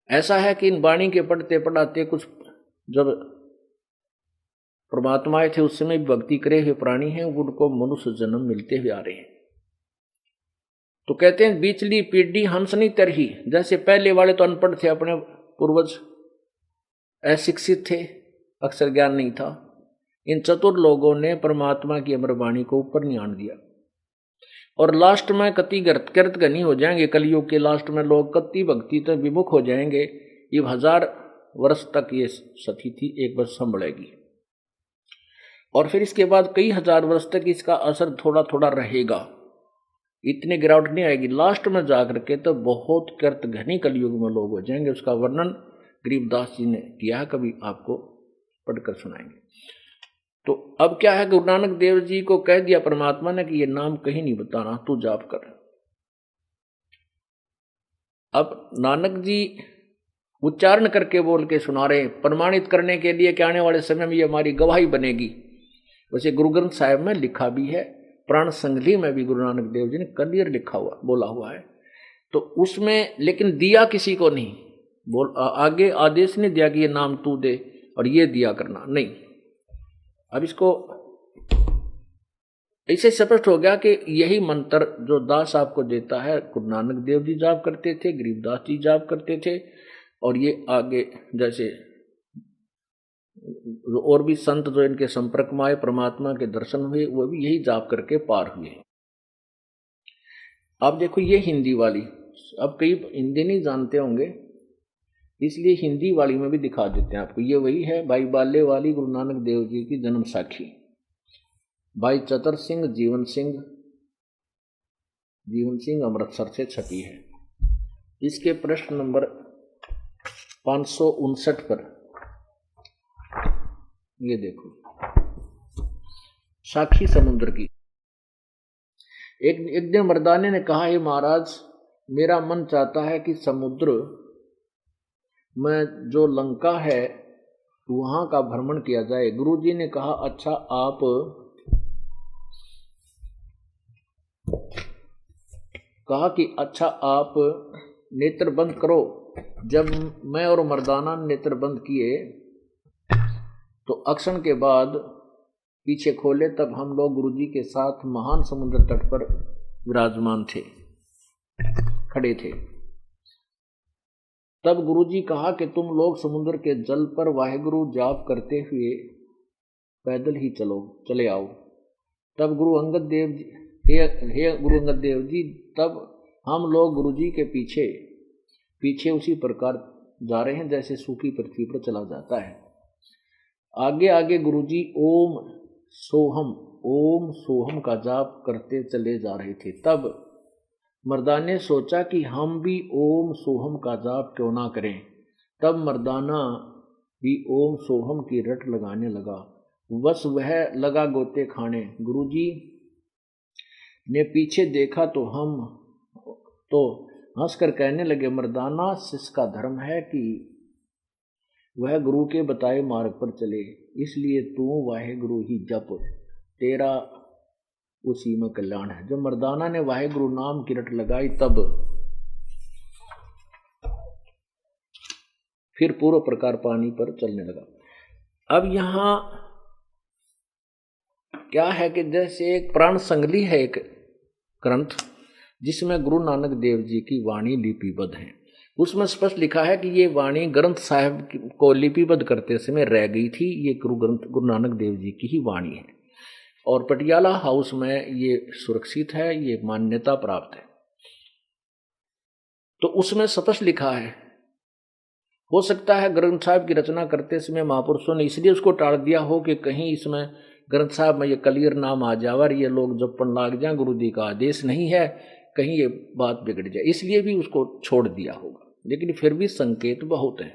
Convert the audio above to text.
ऐसा है कि इन वाणी के पढ़ते पढ़ाते कुछ जब परमात्मा थे उस समय भी भक्ति करे हुए प्राणी हैं, उनको मनुष्य जन्म मिलते हुए आ रहे हैं। तो कहते हैं बीचली पीढ़ी हंस नहीं तरही, जैसे पहले वाले तो अनपढ़ थे, अपने पूर्वज अशिक्षित थे, अक्षर ज्ञान नहीं था। इन चतुर लोगों ने परमात्मा की अमर वाणी को ऊपर नहीं आने दिया, और लास्ट में कति कृत घनी हो जाएंगे। कलयुग के लास्ट में लोग कति भक्ति तक विमुख हो जाएंगे। ये 1000 वर्ष तक ये स्थिति एक बार संभलेगी, और फिर इसके बाद कई हजार वर्ष तक इसका असर थोड़ा थोड़ा रहेगा, इतनी गिरावट नहीं आएगी। लास्ट में जाकर के तो बहुत कृत घनी कलयुग में लोग हो जाएंगे। उसका वर्णन गरीबदास जी ने किया है, कभी आपको पढ़कर सुनाएंगे। तो अब क्या है, गुरु नानक देव जी को कह दिया परमात्मा ने कि ये नाम कहीं नहीं बताना, तू जाप कर। अब नानक जी उच्चारण करके बोल के सुना रहे हैं, प्रमाणित करने के लिए कि आने वाले समय में ये हमारी गवाही बनेगी। वैसे गुरु ग्रंथ साहिब में लिखा भी है, प्राण संगली में भी गुरु नानक देव जी ने क्लियर लिखा हुआ बोला हुआ है। तो उसमें लेकिन दिया किसी को नहीं, बोल आगे आदेश नहीं दिया कि ये नाम तू दे और ये दिया करना, नहीं। अब इसको ऐसे स्पष्ट हो गया कि यही मंत्र जो दास आपको देता है, गुरु नानक देव जी जाप करते थे, गरीबदास जी जाप करते थे, और ये आगे जैसे और भी संत जो इनके संपर्क में आए, परमात्मा के दर्शन हुए, वो भी यही जाप करके पार हुए। अब देखो ये हिंदी वाली, अब कई हिंदी नहीं जानते होंगे, इसलिए हिंदी वाली में भी दिखा देते हैं आपको। ये वही है भाई बाले वाली गुरु नानक देव जी की जन्म साखी, भाई चतर सिंह जीवन सिंह अमृतसर से छपी है। इसके प्रश्न नंबर 559 पर ये देखो, साक्षी समुद्र की। एक दिन मर्दाने ने कहा, हे महाराज, मेरा मन चाहता है कि समुद्र में जो लंका है वहां का भ्रमण किया जाए। गुरुजी ने कहा, अच्छा आप नेत्र बंद करो। जब मैं और मर्दाना नेत्र बंद किए तो अक्षण के बाद पीछे खोले, तब हम लोग गुरुजी के साथ महान समुद्र तट पर विराजमान थे, खड़े थे। तब गुरुजी कहा कि तुम लोग समुद्र के जल पर वाहेगुरु जाप करते हुए पैदल ही चले आओ। तब गुरु अंगद देव जी, हे गुरु अंगद देव जी, तब हम लोग गुरुजी के पीछे उसी प्रकार जा रहे हैं जैसे सूखी पृथ्वी पर चला जाता है। आगे आगे गुरुजी ओम सोहम का जाप करते चले जा रहे थे। तब मर्दाने ने सोचा कि हम भी ओम सोहम का जाप क्यों ना करें। तब मर्दाना भी ओम सोहम की रट लगाने लगा, बस वह लगा गोते खाने। गुरुजी ने पीछे देखा तो हंसकर कहने लगे, मर्दाना, शिष्य का धर्म है कि वह गुरु के बताए मार्ग पर चले, इसलिए तू वाहे गुरु ही जप, तेरा उसी में कल्याण है। जब मर्दाना ने वाहे गुरु नाम की रट लगाई, तब फिर पूर्व प्रकार पानी पर चलने लगा। अब यहां क्या है कि जैसे एक प्राण संगली है, एक ग्रंथ जिसमें गुरु नानक देव जी की वाणी लिपिबद्ध है। उसमें स्पष्ट लिखा है कि ये वाणी ग्रंथ साहिब को लिपिबद्ध करते समय रह गई थी। ये गुरु नानक देव जी की ही वाणी है, और पटियाला हाउस में ये सुरक्षित है, ये मान्यता प्राप्त है। तो उसमें स्पष्ट लिखा है। हो सकता है ग्रंथ साहिब की रचना करते समय महापुरुषों ने इसलिए उसको टाल दिया हो कि कहीं इसमें ग्रंथ साहिब में ये क्लियर नाम आ जाए और ये लोग जपन लाग जाए, गुरु जी का आदेश नहीं है, कहीं ये बात बिगड़ जाए, इसलिए भी उसको छोड़ दिया होगा। लेकिन फिर भी संकेत बहुत है।